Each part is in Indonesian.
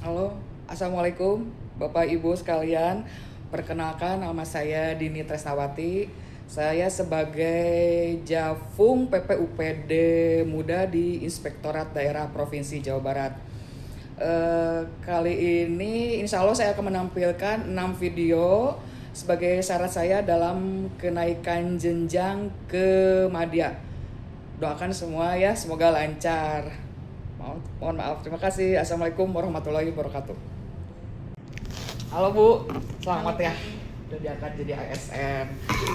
Halo, Assalamualaikum Bapak Ibu sekalian. Perkenalkan, nama saya Dini Tresnawati. Saya sebagai Javung PPUPD Muda di Inspektorat Daerah Provinsi Jawa Barat. Kali ini insya Allah saya akan menampilkan 6 video sebagai syarat saya dalam kenaikan jenjang ke Madya. Doakan semua ya, semoga lancar. Mohon maaf, terima kasih. Assalamualaikum warahmatullahi wabarakatuh. Halo Bu, selamat ya. Udah diangkat jadi ASN.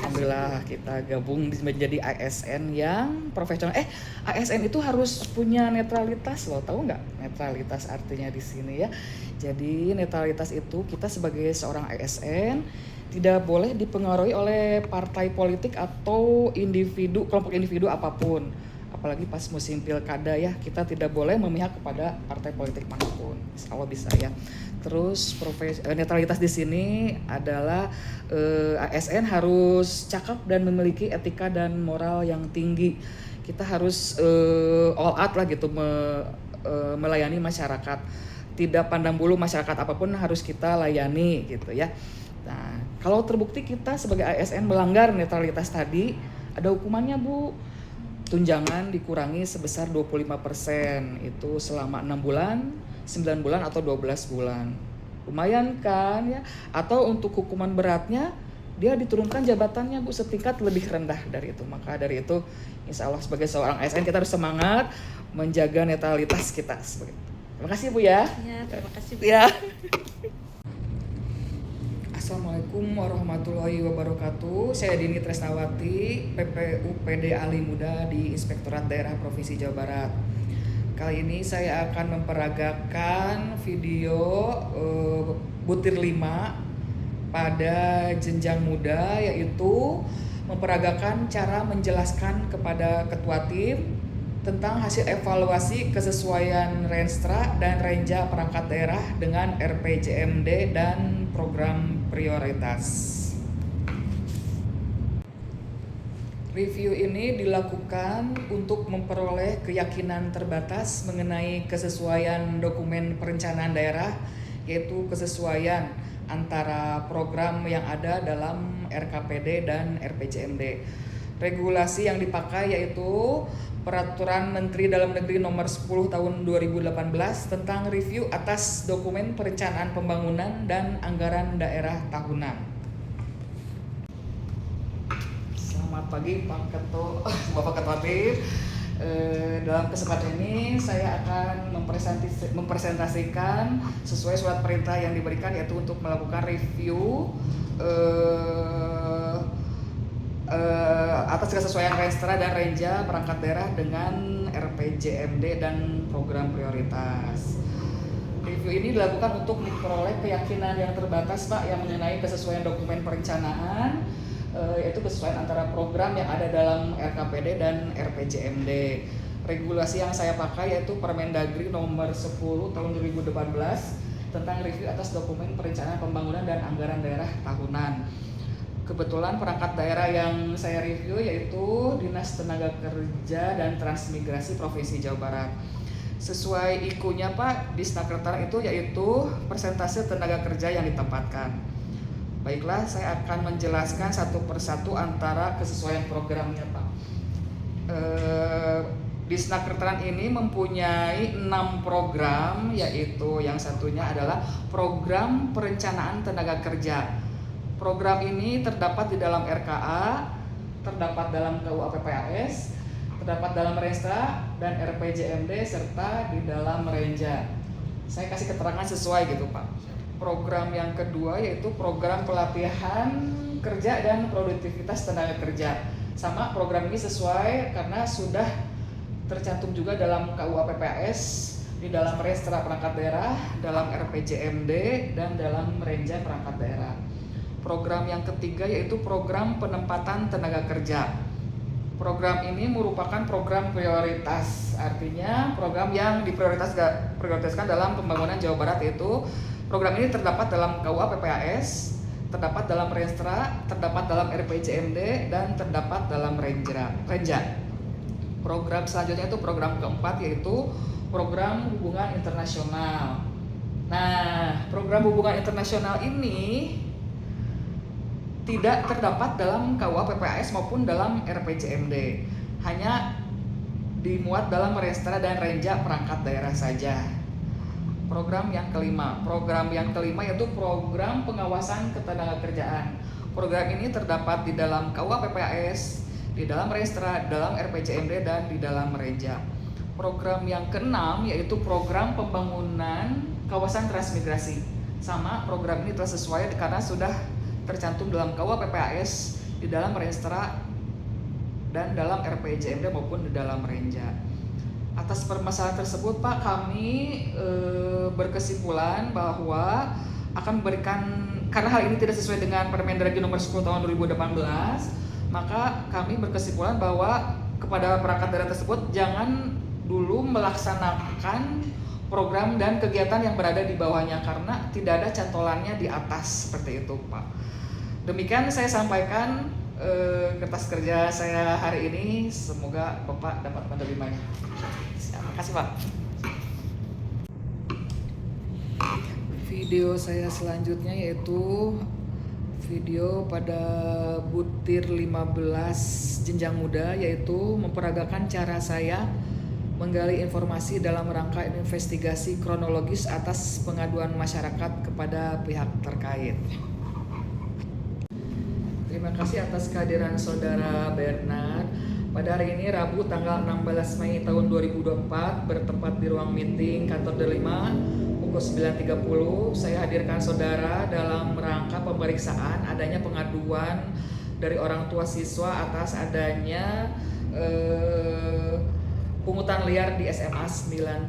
Alhamdulillah kita gabung menjadi ASN yang profesional. ASN itu harus punya netralitas loh, tahu nggak? Netralitas artinya di sini ya. Jadi netralitas itu kita sebagai seorang ASN tidak boleh dipengaruhi oleh partai politik atau individu, kelompok individu apapun. Apalagi pas musim pilkada ya, kita tidak boleh memihak kepada partai politik manapun. Kalau bisa ya. Terus netralitas di sini adalah ASN harus cakap dan memiliki etika dan moral yang tinggi. Kita harus all out lah gitu melayani masyarakat. Tidak pandang bulu, masyarakat apapun harus kita layani gitu ya. Nah, kalau terbukti kita sebagai ASN melanggar netralitas tadi, ada hukumannya Bu. Tunjangan dikurangi sebesar 25%, itu selama 6 bulan, 9 bulan atau 12 bulan. Lumayan kan ya? Atau untuk hukuman beratnya dia diturunkan jabatannya Bu setingkat lebih rendah dari itu. Maka dari itu insya Allah sebagai seorang ASN kita harus semangat menjaga netralitas kita seperti itu. Terima kasih Bu ya. Ya, terima kasih Bu. Ya. Assalamualaikum warahmatullahi wabarakatuh. Saya Dini Tresnawati, PPUPD Ali Muda di Inspektorat Daerah Provinsi Jawa Barat. Kali ini saya akan memperagakan video butir 5 pada jenjang muda, yaitu memperagakan cara menjelaskan kepada ketua tim tentang hasil evaluasi kesesuaian Renstra dan Renja perangkat daerah dengan RPJMD dan program prioritas. Review ini dilakukan untuk memperoleh keyakinan terbatas mengenai kesesuaian dokumen perencanaan daerah, yaitu kesesuaian antara program yang ada dalam RKPD dan RPJMD. Regulasi yang dipakai yaitu Peraturan Menteri Dalam Negeri Nomor 10 Tahun 2018 tentang review atas dokumen perencanaan pembangunan dan anggaran daerah tahunan. Selamat pagi Pak Ketua, Bapak Ketua Tim. Dalam kesempatan ini saya akan mempresentasikan sesuai surat perintah yang diberikan, yaitu untuk melakukan review atas kesesuaian Renstra dan Renja perangkat daerah dengan RPJMD dan program prioritas. Review ini dilakukan untuk memperoleh keyakinan yang terbatas Pak yang mengenai kesesuaian dokumen perencanaan, yaitu kesesuaian antara program yang ada dalam RKPD dan RPJMD. Regulasi yang saya pakai yaitu Permendagri Nomor 10 Tahun 2018 tentang review atas dokumen perencanaan pembangunan dan anggaran daerah tahunan. Kebetulan perangkat daerah yang saya review yaitu Dinas Tenaga Kerja dan Transmigrasi Provinsi Jawa Barat. Sesuai IKU-nya Pak, di Snakertar itu yaitu persentase tenaga kerja yang ditempatkan. Baiklah, saya akan menjelaskan satu persatu antara kesesuaian programnya Pak. Di Snakertaran ini mempunyai 6 program, yaitu yang satunya adalah program perencanaan tenaga kerja. Program ini terdapat di dalam RKA, terdapat dalam KUA PPAS, terdapat dalam Renstra dan RPJMD, serta di dalam Renja. Saya kasih keterangan sesuai gitu Pak. Program yang kedua yaitu program pelatihan kerja dan produktivitas tenaga kerja. Sama, program ini sesuai karena sudah tercantum juga dalam KUA PPAS, di dalam Renstra perangkat daerah, dalam RPJMD, dan dalam Renja perangkat daerah. Program yang ketiga yaitu program penempatan tenaga kerja. Program ini merupakan program prioritas, artinya program yang diprioritaskan dalam pembangunan Jawa Barat, yaitu program ini terdapat dalam KUA PPAS, terdapat dalam Renstra, terdapat dalam RPJMD, dan terdapat dalam Renja. Program selanjutnya itu program keempat, yaitu program hubungan internasional. Nah, program hubungan internasional ini tidak terdapat dalam KUA PPAS maupun dalam RPJMD. Hanya dimuat dalam Restra dan Renja perangkat daerah saja. Program yang kelima yaitu program pengawasan ketenagakerjaan. Program ini terdapat di dalam KUA PPAS, di dalam Restra, dalam RPJMD, dan di dalam Renja. Program yang keenam yaitu program pembangunan kawasan transmigrasi. Sama, program ini telah sesuai karena sudah tercantum dalam KUA PPAS, di dalam Restra, dan dalam RPJMD maupun di dalam Renja. Atas permasalahan tersebut, Pak, kami berkesimpulan bahwa akan memberikan, karena hal ini tidak sesuai dengan Permendagri nomor 10 tahun 2018, maka kami berkesimpulan bahwa kepada perangkat daerah tersebut jangan dulu melaksanakan program dan kegiatan yang berada di bawahnya karena tidak ada cantolannya di atas, seperti itu, Pak. Demikian saya sampaikan kertas kerja saya hari ini. Semoga Bapak dapat menerimanya. Terima kasih, Pak. Video saya selanjutnya yaitu video pada butir 15 jenjang muda, yaitu memperagakan cara saya menggali informasi dalam rangka investigasi kronologis atas pengaduan masyarakat kepada pihak terkait. Terima kasih atas kehadiran Saudara Bernard. Pada hari ini Rabu tanggal 16 Mei tahun 2024 bertempat di ruang meeting kantor Delima pukul 9.30. Saya hadirkan Saudara dalam rangka pemeriksaan adanya pengaduan dari orang tua siswa atas adanya pungutan liar di SMA 94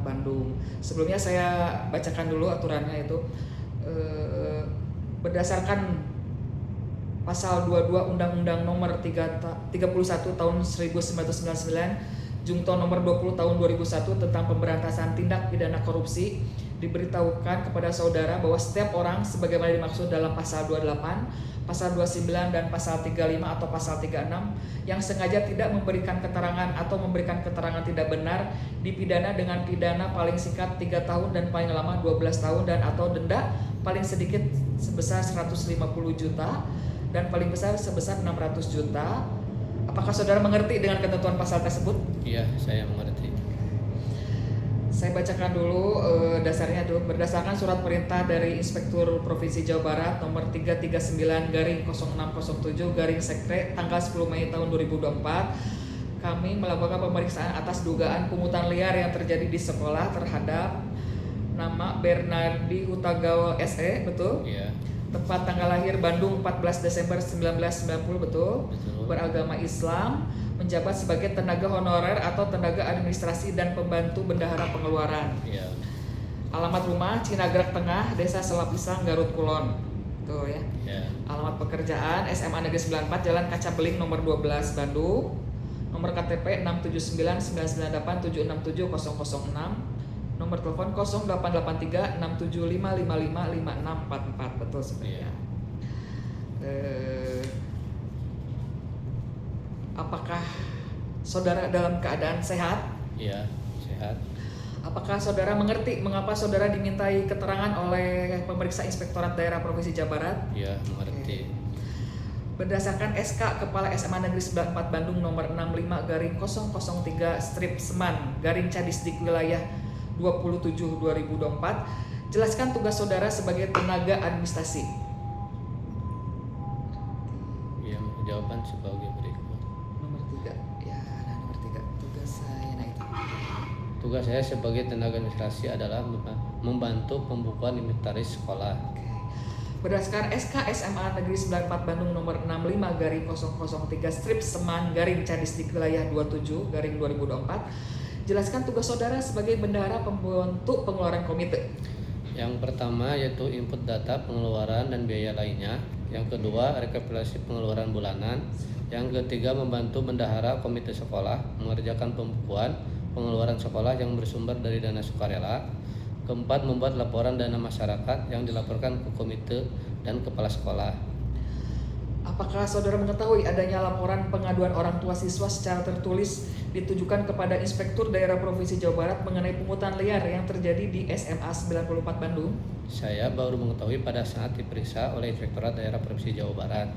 Bandung. Sebelumnya saya bacakan dulu aturannya, itu berdasarkan Pasal 22 Undang-Undang Nomor 31 Tahun 1999, Jungto Nomor 20 Tahun 2001 tentang pemberantasan tindak pidana korupsi, diberitahukan kepada saudara bahwa setiap orang sebagaimana dimaksud dalam Pasal 28, Pasal 29 dan Pasal 35 atau Pasal 36 yang sengaja tidak memberikan keterangan atau memberikan keterangan tidak benar dipidana dengan pidana paling singkat 3 tahun dan paling lama 12 tahun dan atau denda paling sedikit sebesar 150 juta dan paling besar sebesar 600 juta. Apakah saudara mengerti dengan ketentuan pasal tersebut? Iya, saya mengerti. Saya bacakan dulu dasarnya dulu. Berdasarkan surat perintah dari Inspektur Provinsi Jawa Barat nomor 339/0607/Sekre tanggal 10 Mei tahun 2024, kami melakukan pemeriksaan atas dugaan pungutan liar yang terjadi di sekolah terhadap nama Bernardi Hutagawa SE, betul? Iya. Tempat tanggal lahir Bandung 14 Desember 1990, betul? Beragama Islam, menjabat sebagai tenaga honorer atau tenaga administrasi dan pembantu bendahara pengeluaran. Iya. Alamat rumah Cinagrak Tengah, Desa Selapisang, Garut Kulon. Tuh ya. Iya. Alamat pekerjaan SMA Negeri 94 Jalan Kaca Beling nomor 12 Bandung. Nomor KTP 67998767006. Nomor telepon 0883 675555644. Betul sebenarnya. Apakah saudara dalam keadaan sehat? Iya, sehat. Apakah saudara mengerti mengapa saudara dimintai keterangan oleh pemeriksa Inspektorat Daerah Provinsi Jawa Barat? Iya, mengerti. Berdasarkan SK Kepala SMA Negeri 94 Bandung nomor 65/003 strip Seman Cadisdik wilayah 27/2024, jelaskan tugas saudara sebagai tenaga administrasi. Iya, jawaban sebagai berikut. Nomor 3. Ya, nomor 3. Tugas saya itu. Tugas saya sebagai tenaga administrasi adalah membantu pembukuan inventaris sekolah. Berdasarkan SK SMA Negeri 94 Bandung nomor 65/003 strip Seman Cadisdik wilayah 27/2024, jelaskan tugas saudara sebagai bendahara pembantu pengeluaran komite. Yang pertama yaitu input data pengeluaran dan biaya lainnya. Yang kedua, rekapitulasi pengeluaran bulanan. Yang ketiga, membantu bendahara komite sekolah mengerjakan pembukuan pengeluaran sekolah yang bersumber dari dana sukarela. Keempat, membuat laporan dana masyarakat yang dilaporkan ke komite dan kepala sekolah. Apakah saudara mengetahui adanya laporan pengaduan orang tua siswa secara tertulis ditujukan kepada Inspektur Daerah Provinsi Jawa Barat mengenai pungutan liar yang terjadi di SMA 94 Bandung? Saya baru mengetahui pada saat diperiksa oleh Inspektorat Daerah Provinsi Jawa Barat.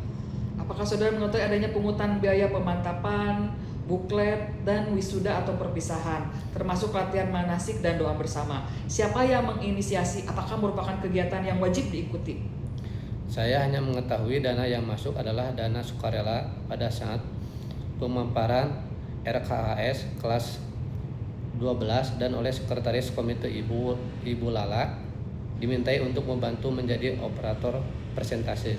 Apakah saudara mengetahui adanya pungutan biaya pemantapan, buklet, dan wisuda atau perpisahan, termasuk latihan manasik dan doa bersama? Siapa yang menginisiasi? Apakah merupakan kegiatan yang wajib diikuti? Saya hanya mengetahui dana yang masuk adalah dana sukarela pada saat pemaparan RKAS kelas 12 dan oleh Sekretaris Komite Ibu Lala dimintai untuk membantu menjadi operator persentase.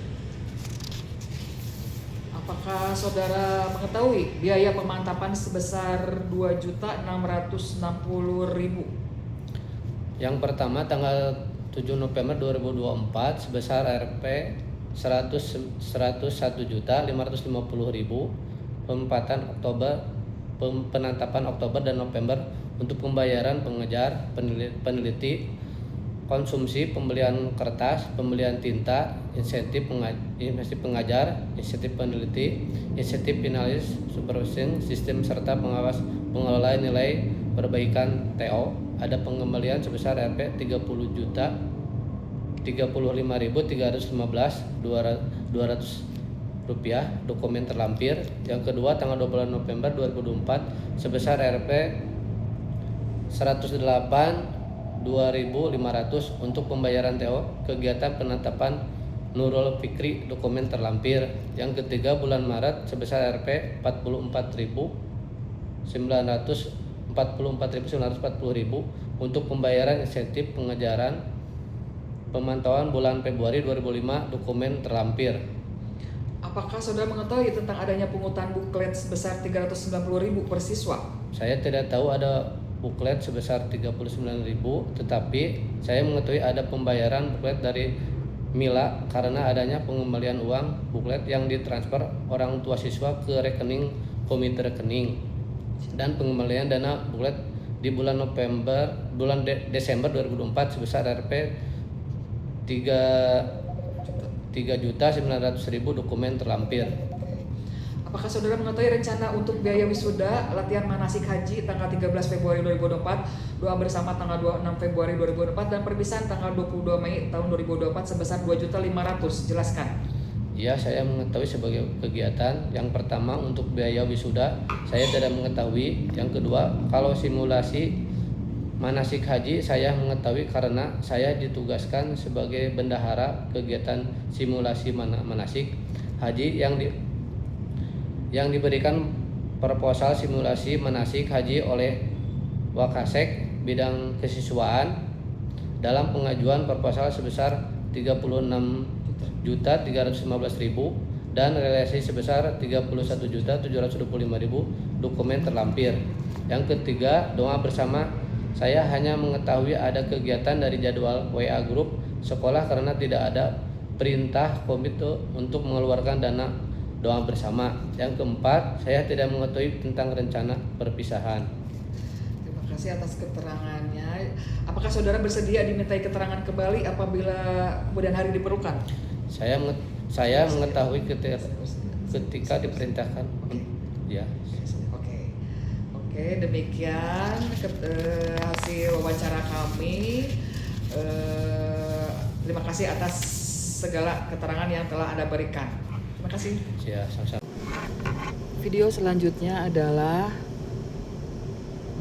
Apakah saudara mengetahui biaya pemantapan sebesar 2.660.000? Yang pertama tanggal 7 November 2024 sebesar Rp 101.550.000, penantapan Oktober dan November untuk pembayaran pengejar, peneliti, konsumsi, pembelian kertas, pembelian tinta, insentif pengajar, insentif peneliti, insentif finalis, supervising, sistem serta pengawas pengelola nilai perbaikan TO. Ada pengembalian sebesar Rp 30.315.200 rupiah dokumen terlampir. Yang kedua tanggal 20 November 2024 sebesar Rp 108.2.500 untuk pembayaran TO kegiatan penetapan Nurul Fikri dokumen terlampir. Yang ketiga bulan Maret sebesar Rp 44.940.000 untuk pembayaran insentif pengejaran pemantauan bulan Februari 2005 dokumen terlampir. Apakah saudara mengetahui tentang adanya pungutan buklet sebesar 390.000 per siswa? Saya tidak tahu ada buklet sebesar 39.000, tetapi saya mengetahui ada pembayaran buklet dari Mila karena adanya pengembalian uang buklet yang ditransfer orang tua siswa ke rekening komite rekening, dan pengembalian dana buklet di bulan Desember 2024 sebesar Rp 3.900.000 dokumen terlampir. Apakah saudara mengetahui rencana untuk biaya wisuda, latihan manasik haji tanggal 13 Februari 2024, doa bersama tanggal 26 Februari 2024, dan perpisahan tanggal 22 Mei tahun 2024 sebesar 2.500.000? Jelaskan. Ya, saya mengetahui sebagai kegiatan. Yang pertama untuk biaya wisuda saya tidak mengetahui. Yang kedua, kalau simulasi manasik haji saya mengetahui karena saya ditugaskan sebagai bendahara kegiatan simulasi manasik haji yang diberikan proposal simulasi manasik haji oleh Wakasek bidang kesiswaan dalam pengajuan proposal sebesar 36.315.000 dan realisasi sebesar 31.725.000 dokumen terlampir. Yang ketiga, doa bersama saya hanya mengetahui ada kegiatan dari jadwal WA grup sekolah karena tidak ada perintah komite untuk mengeluarkan dana doa bersama. Yang keempat, saya tidak mengetahui tentang rencana perpisahan. Terima kasih atas keterangannya. Apakah saudara bersedia dimintai keterangan kembali apabila kemudian hari diperlukan? Saya mengetahui ketika diperintahkan. Ya. Oke, demikian hasil wawancara kami. Terima kasih atas segala keterangan yang telah Anda berikan. Terima kasih. Ya, sama-sama. Video selanjutnya adalah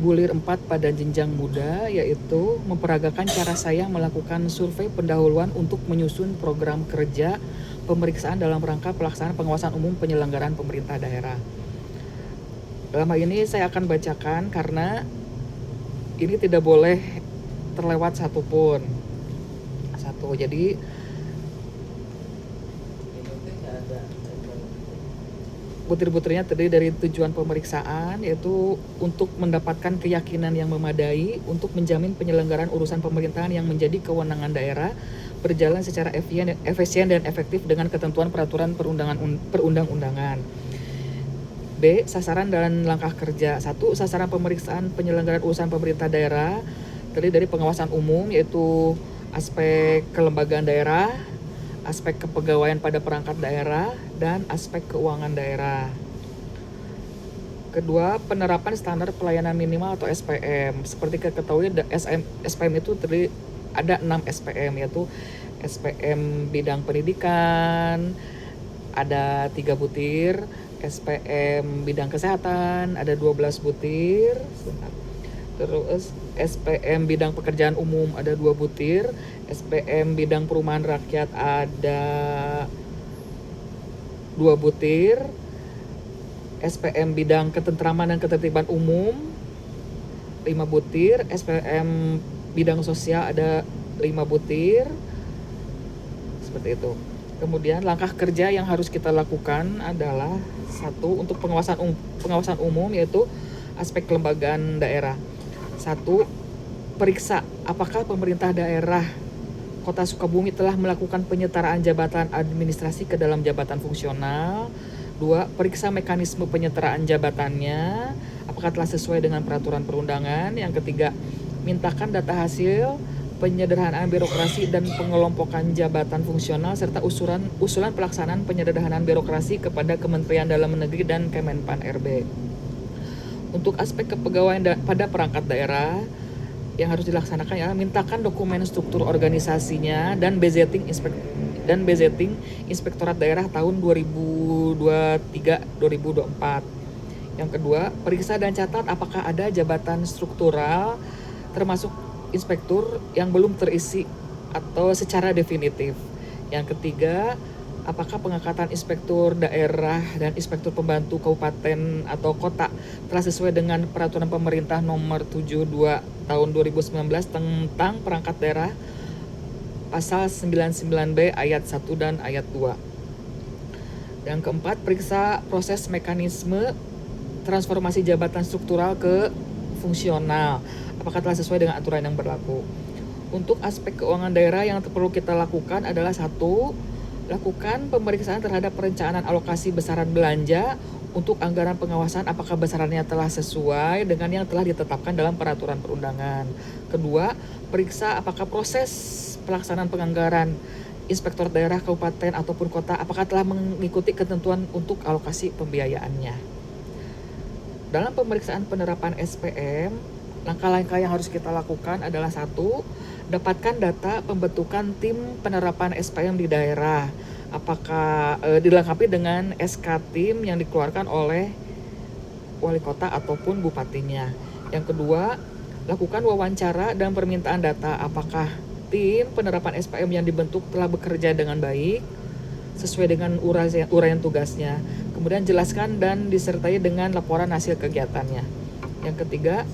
bulir 4 pada jenjang muda, yaitu memperagakan cara saya melakukan survei pendahuluan untuk menyusun program kerja pemeriksaan dalam rangka pelaksanaan pengawasan umum penyelenggaraan pemerintah daerah. Dalam hal ini saya akan bacakan karena ini tidak boleh terlewat satupun. Jadi butir-butirnya terdiri dari tujuan pemeriksaan, yaitu untuk mendapatkan keyakinan yang memadai untuk menjamin penyelenggaraan urusan pemerintahan yang menjadi kewenangan daerah berjalan secara efisien dan efektif dengan ketentuan peraturan perundang-undangan. B. Sasaran dan langkah kerja. 1. Sasaran pemeriksaan penyelenggaraan urusan pemerintah daerah terdiri dari pengawasan umum, yaitu aspek kelembagaan daerah, aspek kepegawaian pada perangkat daerah, dan aspek keuangan daerah. Kedua, penerapan standar pelayanan minimal atau SPM. Seperti kita ketahui, SPM itu terdiri ada 6 SPM, yaitu SPM bidang pendidikan, ada 3 butir, SPM bidang kesehatan, ada 12 butir, terus SPM bidang pekerjaan umum ada 2 butir, SPM bidang perumahan rakyat ada 2 butir, SPM bidang ketentraman dan ketertiban umum 5 butir, SPM bidang sosial ada 5 butir, seperti itu. Kemudian langkah kerja yang harus kita lakukan adalah satu, untuk pengawasan umum, yaitu aspek kelembagaan daerah. Satu, periksa apakah pemerintah daerah Kota Sukabumi telah melakukan penyetaraan jabatan administrasi ke dalam jabatan fungsional. Dua, periksa mekanisme penyetaraan jabatannya, apakah telah sesuai dengan peraturan perundangan. Yang ketiga, mintakan data hasil penyederhanaan birokrasi dan pengelompokan jabatan fungsional serta usulan pelaksanaan penyederhanaan birokrasi kepada Kementerian Dalam Negeri dan Kemenpan RB. Untuk aspek kepegawaian pada perangkat daerah, yang harus dilaksanakan adalah mintakan dokumen struktur organisasinya dan BZing Inspektorat Daerah tahun 2023-2024. Yang kedua, periksa dan catat apakah ada jabatan struktural termasuk inspektur yang belum terisi atau secara definitif. Yang ketiga, apakah pengangkatan inspektur daerah dan inspektur pembantu kabupaten atau kota telah sesuai dengan peraturan pemerintah nomor 72 tahun 2019 tentang perangkat daerah pasal 99B ayat 1 dan ayat 2. Yang keempat, periksa proses mekanisme transformasi jabatan struktural ke fungsional, apakah telah sesuai dengan aturan yang berlaku. Untuk aspek keuangan daerah yang perlu kita lakukan adalah satu, lakukan pemeriksaan terhadap perencanaan alokasi besaran belanja untuk anggaran pengawasan, apakah besarannya telah sesuai dengan yang telah ditetapkan dalam peraturan perundangan. Kedua, periksa apakah proses pelaksanaan penganggaran inspektor daerah, kabupaten ataupun kota apakah telah mengikuti ketentuan untuk alokasi pembiayaannya. Dalam pemeriksaan penerapan SPM, langkah-langkah yang harus kita lakukan adalah satu, dapatkan data pembentukan tim penerapan SPM di daerah. Apakah dilengkapi dengan SK tim yang dikeluarkan oleh wali kota ataupun bupatinya. Yang kedua, lakukan wawancara dan permintaan data. Apakah tim penerapan SPM yang dibentuk telah bekerja dengan baik sesuai dengan uraian tugasnya. Kemudian jelaskan dan disertai dengan laporan hasil kegiatannya. Yang ketiga,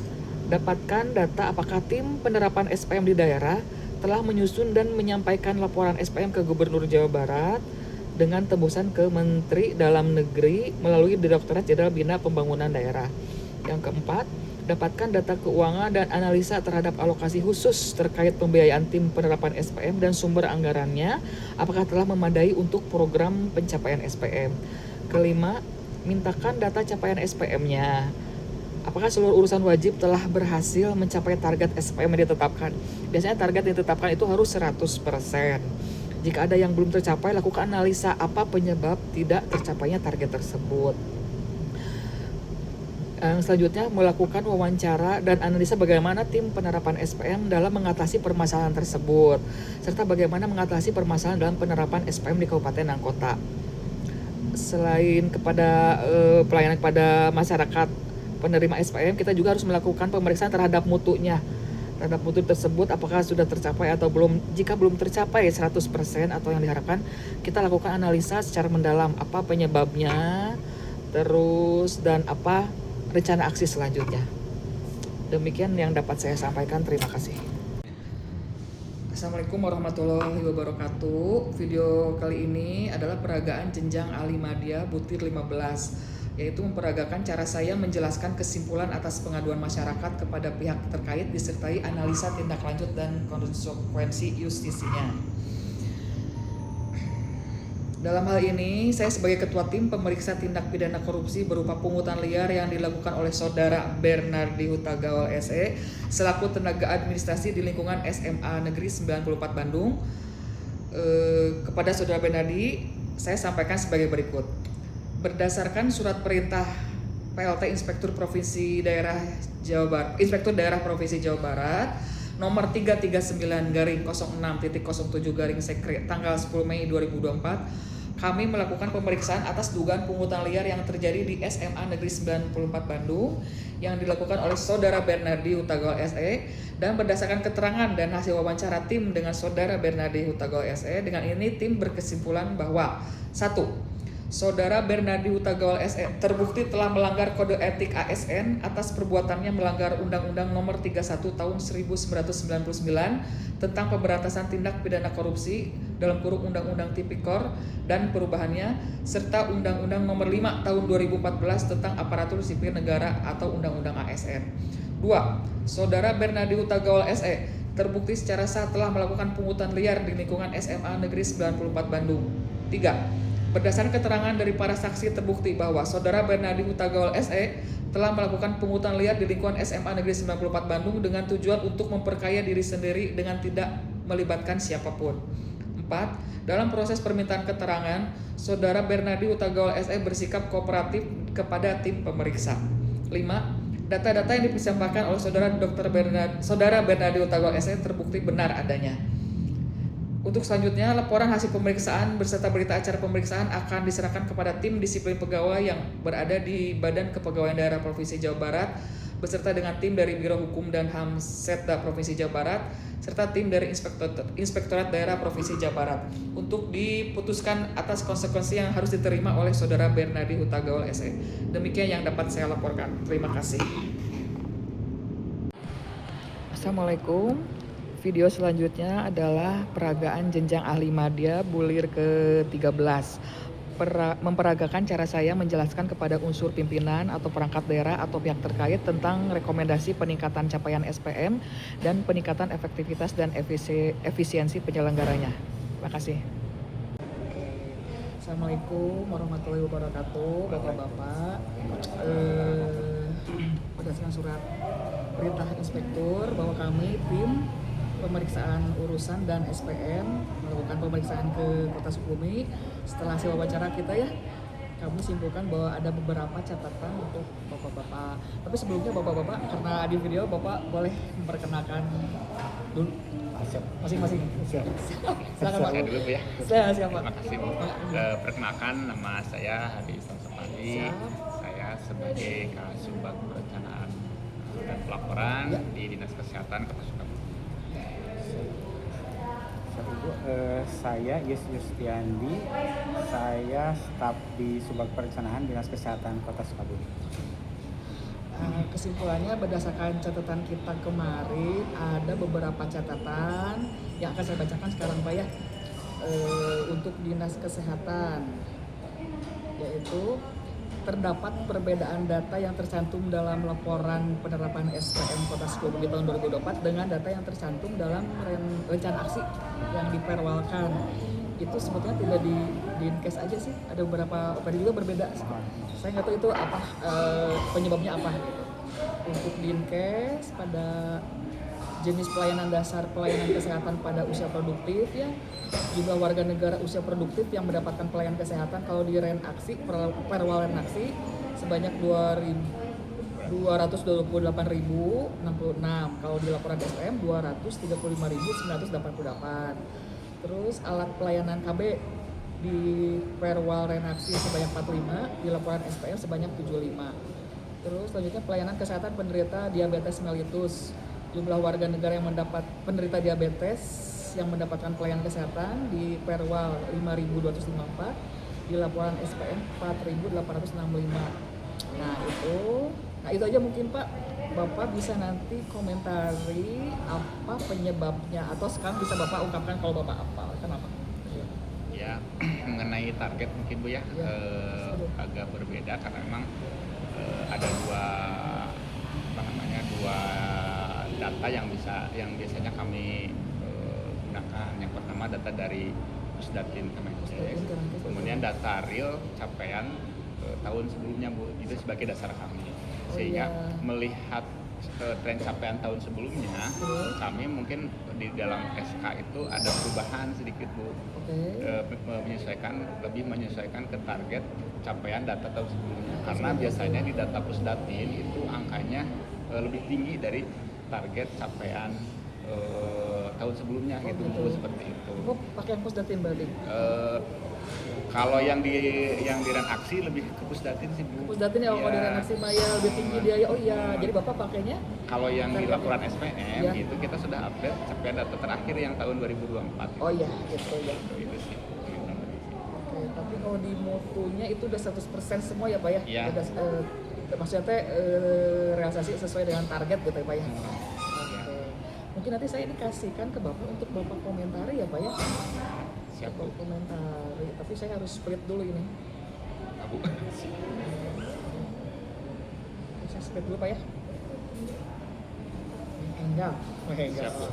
dapatkan data apakah tim penerapan SPM di daerah telah menyusun dan menyampaikan laporan SPM ke Gubernur Jawa Barat dengan tembusan ke Menteri Dalam Negeri melalui Direktorat Jenderal Bina Pembangunan Daerah. Yang keempat, dapatkan data keuangan dan analisa terhadap alokasi khusus terkait pembiayaan tim penerapan SPM dan sumber anggarannya, apakah telah memadai untuk program pencapaian SPM. Kelima, mintakan data capaian SPM-nya. Apakah seluruh urusan wajib telah berhasil mencapai target SPM yang ditetapkan? Biasanya target yang ditetapkan itu harus 100%. Jika ada yang belum tercapai, lakukan analisa apa penyebab tidak tercapainya target tersebut. Selanjutnya, melakukan wawancara dan analisa bagaimana tim penerapan SPM dalam mengatasi permasalahan tersebut, serta bagaimana mengatasi permasalahan dalam penerapan SPM di kabupaten dan kota. Selain kepada pelayanan kepada masyarakat penerima SPM, kita juga harus melakukan pemeriksaan terhadap mutunya. Terhadap mutu tersebut apakah sudah tercapai atau belum. Jika belum tercapai 100% atau yang diharapkan, kita lakukan analisa secara mendalam apa penyebabnya, terus dan apa rencana aksi selanjutnya. Demikian yang dapat saya sampaikan. Terima kasih. Assalamualaikum warahmatullahi wabarakatuh. Video kali ini adalah peragaan jenjang Alimadya Butir 15, yaitu memperagakan cara saya menjelaskan kesimpulan atas pengaduan masyarakat kepada pihak terkait disertai analisa tindak lanjut dan konsekuensi justisinya. Dalam hal ini, saya sebagai ketua tim pemeriksa tindak pidana korupsi berupa pungutan liar yang dilakukan oleh Saudara Bernardi Hutagawal SE selaku tenaga administrasi di lingkungan SMA Negeri 94 Bandung kepada Saudara Bernardi saya sampaikan sebagai berikut. Berdasarkan surat perintah PLT Inspektur Inspektur Daerah Provinsi Jawa Barat nomor 339/06.07 tanggal 10 Mei 2024, kami melakukan pemeriksaan atas dugaan pungutan liar yang terjadi di SMA Negeri 94 Bandung yang dilakukan oleh Saudara Bernardi Hutagawal SE, dan berdasarkan keterangan dan hasil wawancara tim dengan Saudara Bernardi Hutagawal SE, dengan ini tim berkesimpulan bahwa 1. Saudara Bernardi Hutagawal SE terbukti telah melanggar kode etik ASN atas perbuatannya melanggar Undang-Undang Nomor 31 Tahun 1999 tentang pemberantasan tindak pidana korupsi (Undang-Undang Tipikor dan perubahannya) serta Undang-Undang Nomor 5 Tahun 2014 tentang aparatur sipil negara atau Undang-Undang ASN. 2. Saudara Bernardi Hutagawal SE terbukti secara sah telah melakukan pungutan liar di lingkungan SMA Negeri 94 Bandung. 3. Berdasarkan keterangan dari para saksi terbukti bahwa Saudara Bernardi Hutagawal SE telah melakukan pungutan liar di lingkungan SMA Negeri 94 Bandung dengan tujuan untuk memperkaya diri sendiri dengan tidak melibatkan siapapun. 4. Dalam proses permintaan keterangan, Saudara Bernardi Hutagawal SE bersikap kooperatif kepada tim pemeriksa. 5. Data-data yang dipersembahkan oleh Saudara Bernardi Hutagawal SE terbukti benar adanya. Untuk selanjutnya, laporan hasil pemeriksaan beserta berita acara pemeriksaan akan diserahkan kepada tim disiplin pegawai yang berada di Badan Kepegawaian Daerah Provinsi Jawa Barat beserta dengan tim dari Biro Hukum dan HAM Setda Provinsi Jawa Barat serta tim dari Inspektorat Daerah Provinsi Jawa Barat untuk diputuskan atas konsekuensi yang harus diterima oleh Saudara Bernardi Hutagawal SE. Demikian yang dapat saya laporkan. Terima kasih. Assalamualaikum. Video selanjutnya adalah peragaan jenjang ahli madya bulir ke-13. Memperagakan cara saya menjelaskan kepada unsur pimpinan atau perangkat daerah atau pihak terkait tentang rekomendasi peningkatan capaian SPM dan peningkatan efektivitas dan efisiensi penyelenggaranya. Terima kasih. Assalamualaikum warahmatullahi wabarakatuh, Bapak-Bapak. Berdasarkan surat perintah inspektur bahwa kami tim pemeriksaan urusan dan SPM melakukan pemeriksaan ke Kota Sukabumi. Setelah hasil wawancara kita kami simpulkan bahwa ada beberapa catatan untuk Bapak-Bapak. Tapi sebelumnya Bapak-Bapak, karena di video Bapak boleh memperkenalkan dulu masing-masing. Silakan Pak. Saya dulu Bu ya. Siapa? Terima kasih Bu. Perkenalkan, nama saya Hadi Samsapandi. Saya sebagai Kasubag Perencanaan dan Pelaporan di Dinas Kesehatan Kota Sukabumi. Saya Yustiandi, saya staf di Subag Perencanaan Dinas Kesehatan Kota Sukabumi. Kesimpulannya berdasarkan catatan kita kemarin, ada beberapa catatan yang akan saya bacakan sekarang Pak untuk Dinas Kesehatan, yaitu terdapat perbedaan data yang tercantum dalam laporan penerapan SPM Kota Sukabumi tahun 2024 dengan data yang tercantum dalam rencana aksi yang diperwalkan. Itu sebetulnya tidak di Dinkes aja sih, ada beberapa OPD juga berbeda. Saya nggak tahu itu apa, penyebabnya apa. Untuk Dinkes pada jenis pelayanan dasar pelayanan kesehatan pada usia produktif jumlah warga negara usia produktif yang mendapatkan pelayanan kesehatan kalau di Renaksi perwal Renaksi sebanyak 228.066, kalau di laporan SPM 235.988. Terus alat pelayanan KB di perwal Renaksi sebanyak 45, di laporan SPM sebanyak 75. Terus selanjutnya pelayanan kesehatan penderita diabetes mellitus, jumlah warga negara yang penderita diabetes yang mendapatkan pelayanan kesehatan di perwal 5.254, di laporan SPM 4.865. Nah itu aja mungkin Pak. Bapak bisa nanti komentari apa penyebabnya, atau sekarang bisa Bapak ungkapkan kalau Bapak apa kenapa? Ya, mengenai target mungkin Bu agak berbeda karena memang ada dua data yang biasanya kami gunakan. Yang pertama data dari Pusdatin Kemenkes, kemudian data real capaian tahun sebelumnya Bu, itu sebagai dasar kami. Sehingga melihat tren capaian tahun sebelumnya, kami mungkin di dalam SK itu ada perubahan sedikit Bu. Lebih menyesuaikan ke target capaian data tahun sebelumnya. Karena biasanya di data Pusdatin itu angkanya lebih tinggi dari target capaian tahun sebelumnya gitu Bu, seperti itu. Oh, pakai Pusdatin berarti? Kalau yang di aksi lebih ke Pusdatin sih Bu. Pusdatin ya, kalau di reaksi Maya lebih tinggi dia ya. Oh iya, jadi Bapak pakainya? Kalau yang di laporan SPM itu kita sudah update capaian data terakhir yang tahun 2024. Oh iya, gitu ya. Itu sih. Oke, tapi kalau di mutunya itu udah 100% semua ya Pak ya? Iya. Udah, maksudnya teh realisasi sesuai dengan target gitu ya Pak ya? Iya. Oke. Mungkin nanti saya ini kasihkan ke Bapak untuk Bapak komentari ya Pak ya? Siap Bu. Bapak komentari, tapi saya harus split dulu ini. Bu. Saya split dulu Pak ya? Enggak. Siap Bu.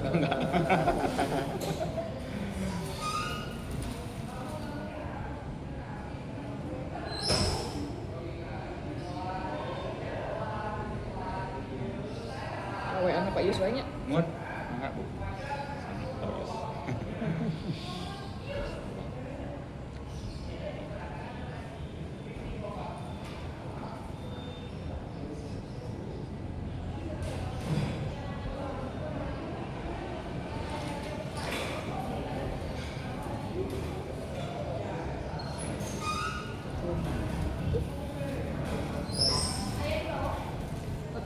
WA-nya Pak Yus banyak. Mut. Enggak Bu. Sana terus.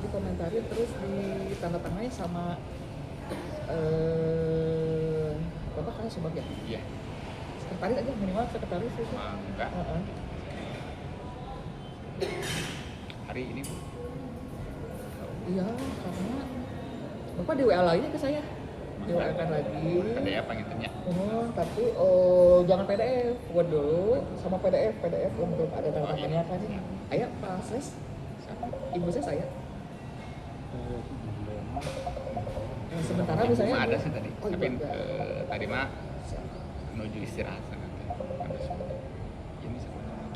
Dikomentarin terus di tanda tangannya sama Bapak kan Subag ya? Iya. Sekretaris aja, minimal sekretaris itu. Enggak. Hari ini Bu. Iya, karena Bapak di WA lainnya ke saya. Di WA kan lagi. Ada ya panggilnya. Tapi jangan PDF, buat dulu sama PDF untuk ada tanda tangannya kan. Ayo Pak Ses, ibu saya. Sementara misalnya ada sih tadi. Oh, Tapi iya. tadi mah menuju istirahat sana. Ini sebenarnya.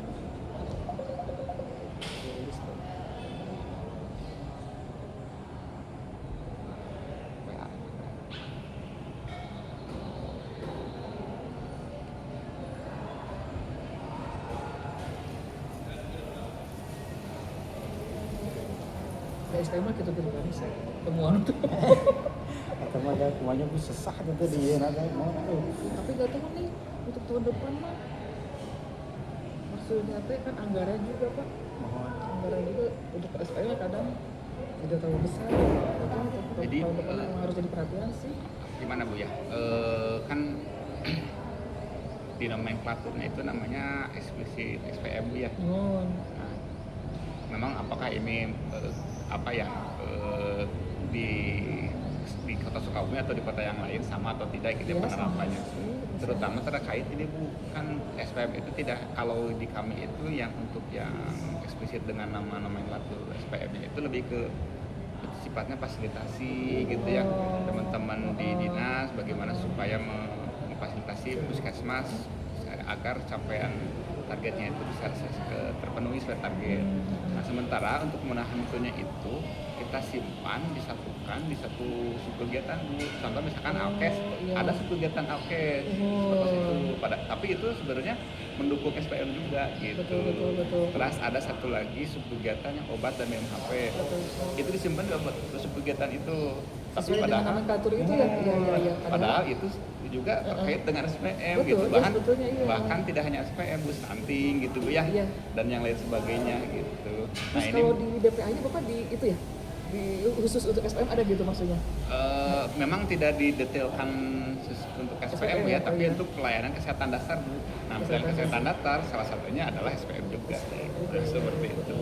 Ya SPM mah gitu-gitu kan sih. Temuan tuh. Atau mah ya semuanya bisa sah gitu di ada mau. Tapi gak tahu nih untuk tahun depan mah. Maksudnya teh kan anggaran juga Pak. Mohon. Anggaran juga untuk SPM kadang tidak terlalu besar. Jadi Jadi, tahun depan yang harus jadi perhatian sih. Gimana Bu ya? Kan di nomenklaturnya itu namanya eksplisit SPM Bu ya. Nah, memang apakah ini di kota Sukabumi atau di kota yang lain sama atau tidak gitu ya penerapannya. Terutama terkait ini Bu, kan SPM itu tidak, kalau di kami itu yang untuk yang eksplisit dengan nama nomenklatur SPM itu lebih ke sifatnya fasilitasi gitu ya, teman-teman di dinas bagaimana supaya memfasilitasi puskesmas agar capaian targetnya itu bisa terpenuhi sesuai target. Nah sementara untuk menahan mutunya itu kita simpan, disatukan di satu subkegiatan Bu. Contoh misalkan ALKES, ada subkegiatan ALKES seperti itu. Tapi itu sebenarnya mendukung SPM juga gitu. Betul. Terus ada satu lagi subkegiatan yang obat dan BMHP. Itu disimpan buat subkegiatan itu. Tapi Sesuai dengan nomenklatur itu ya. Padahal itu juga terkait dengan SPM Betul, gitu. iya. Bahkan tidak hanya SPM, Bu, stunting gitu Bu ya. Iya. Dan yang lain sebagainya gitu. Terus kalau di DPA-nya Bapak di itu ya? Khusus untuk SPM ada gitu maksudnya? Memang tidak didetailkan untuk SPM Bu ya, tapi iya. untuk pelayanan kesehatan dasar Bu. Nah, pelayanan kesehatan dasar salah satunya adalah SPM juga. Seperti itu.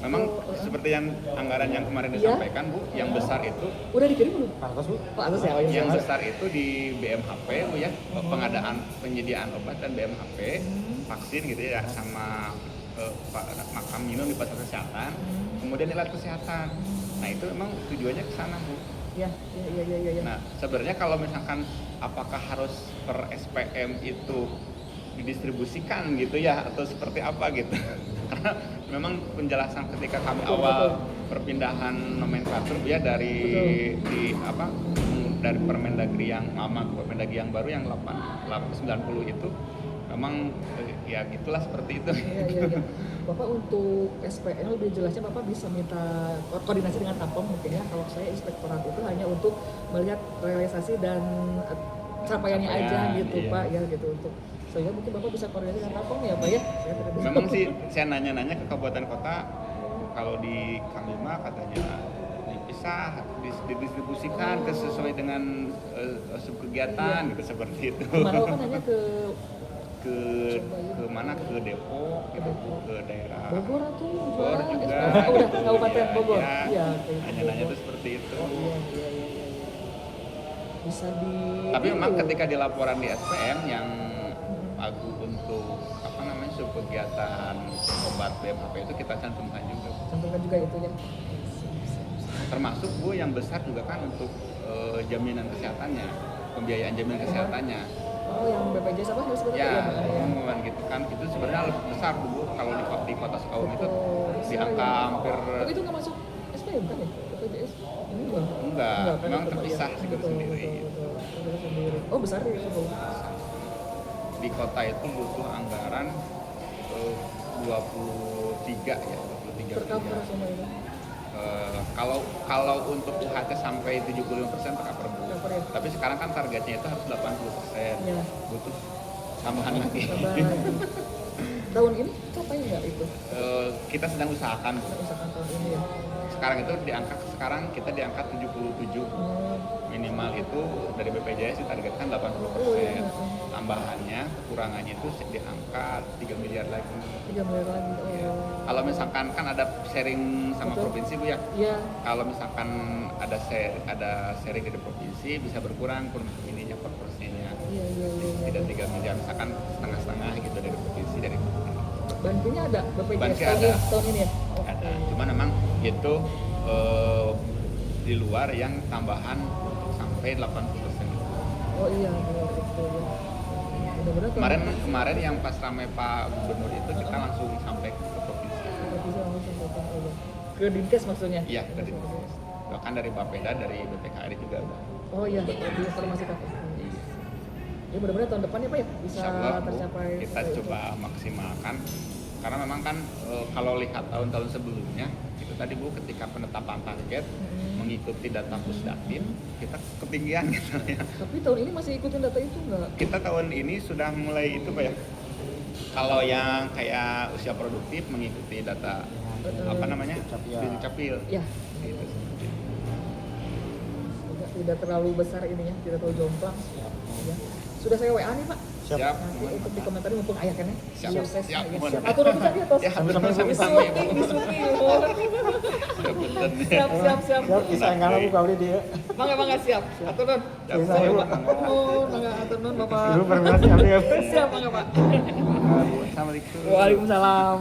Memang seperti yang anggaran yang kemarin disampaikan Bu, yang besar itu udah dikirim belum? Atas Bu. Pak Agus ya. yang besar itu di BMHP Bu ya, pengadaan penyediaan obat dan BMHP, vaksin gitu ya, sama makam minum di fasilitas kesehatan, kemudian alat kesehatan. Nah itu memang tujuannya ke sana Bu. Iya. Nah sebenarnya kalau misalkan apakah harus per SPM itu didistribusikan gitu ya atau seperti apa gitu karena memang penjelasan ketika kami awal perpindahan nomenklatur ya dari dari Permendagri yang lama ke Permendagri yang baru yang 90 itu memang ya gitulah seperti itu. Iya. Bapak untuk SPL lebih jelasnya Bapak bisa minta koordinasi dengan Tampom mungkin ya. Kalau saya inspektorat itu hanya untuk melihat realisasi dan capaiannya aja gitu iya. Pak ya gitu untuk sehingga mungkin Bapak bisa koordinasi dengan Tampom ya Pak ya. Saya tidak bisa. Memang sih saya nanya-nanya ke kabupaten kota, kalau di kami mah katanya dipisah, didistribusikan sesuai dengan subkegiatan gitu seperti itu. Kemana Bapak nanya ke mana, ke Depok gitu, ke daerah Bogor atau Bogor juga. Oh, udah Kabupaten Bogor. Iya, Iya, nanya-nanya tuh seperti itu. Iya. Bisa di Tapi memang ketika di laporan di SPM yang pagu untuk subkegiatan obat BMHP itu kita cantumkan juga. Cantumkan juga itu ya. Termasuk Bu yang besar juga kan untuk jaminan kesehatannya, pembiayaan jaminan kesehatannya. Oh, yang BPJS apa harus Ya, pengumuman gitu kan, itu sebenarnya lebih besar Bu kalau di kota Sukabumi itu di angka hampir. Oh, itu nggak masuk SPM kan ya? BPJS ini enggak, kan memang itu, Pak, terpisah ya. gitu sendiri. Betul. Oh, besar ya Sukabumi. Di kota itu butuh anggaran 23 Per cover miliar. semua itu. Kalau untuk UHT sampai 75% per cover Bu. Cover ya. Tapi sekarang kan targetnya itu harus 80%. Iya. Butuh tambahan lagi. Tambah lagi. Tahun ini capai nggak itu? Kita sedang usahakan Bu. Misalkan tahun ini ya. Sekarang kita di angka 77. Minimal itu dari BPJS ditargetkan 80%. Tambahannya, kekurangannya itu di angka 3 miliar lagi. 3 miliar lagi. Ya. Kalau misalkan kan ada sharing sama Betul. provinsi Bu ya. Iya. Kalau misalkan ada sharing dari provinsi bisa berkurang ininya per persennya. Iya. Tidak 3 miliar, misalkan setengah-setengah gitu dari provinsi dari Bantunya ada BPJS Bantunya ada. tahun ini ya? ada. Cuman memang itu di luar yang tambahan untuk sampai 80%. Oh iya, benar itu ya. Mudah-mudahan Kemarin yang pas ramai Pak Gubernur itu kita langsung sampai ke provinsi. bisa langsung datang ke Dinkes maksudnya? Iya, ke Dinkes. Bahkan dari Bapeda, dari BPKRI juga ada. Oh iya, diinformasikan. Ya mudah-mudahan tahun depan ya Pak ya bisa Insyaallah, Bu, tercapai. kita coba maksimalkan karena memang kan kalau lihat tahun-tahun sebelumnya itu tadi Bu, ketika penetapan target mengikuti data Pusdatin kita ketinggian gitu ya. Tapi tahun ini masih ikutin data itu nggak? Kita tahun ini sudah mulai itu Pak ya. Kalau yang kayak usia produktif mengikuti data Dukcapil. Ya. Gitu. Tidak terlalu besar ininya, tidak terlalu jomplang. Ya. Sudah saya WA nih Pak. Siap. Nanti untuk di komentar mumpung ayah kan ya. Siap. Sukses. Siap. Ya, siap. Atur bisa di atas. Ya, Sampai-sampai, Bu. sampai-sampai Bu. Disupi. Siap. Siap. Siap, bisa enggak Bu kali dia. Mangga siap. Atur nun. Siap. Bisa, Saya Bu. Pak. Oh, mangga atur nun Bapak. Ibu permisi ambil. Siap mangga Pak. Assalamualaikum. Waalaikumsalam.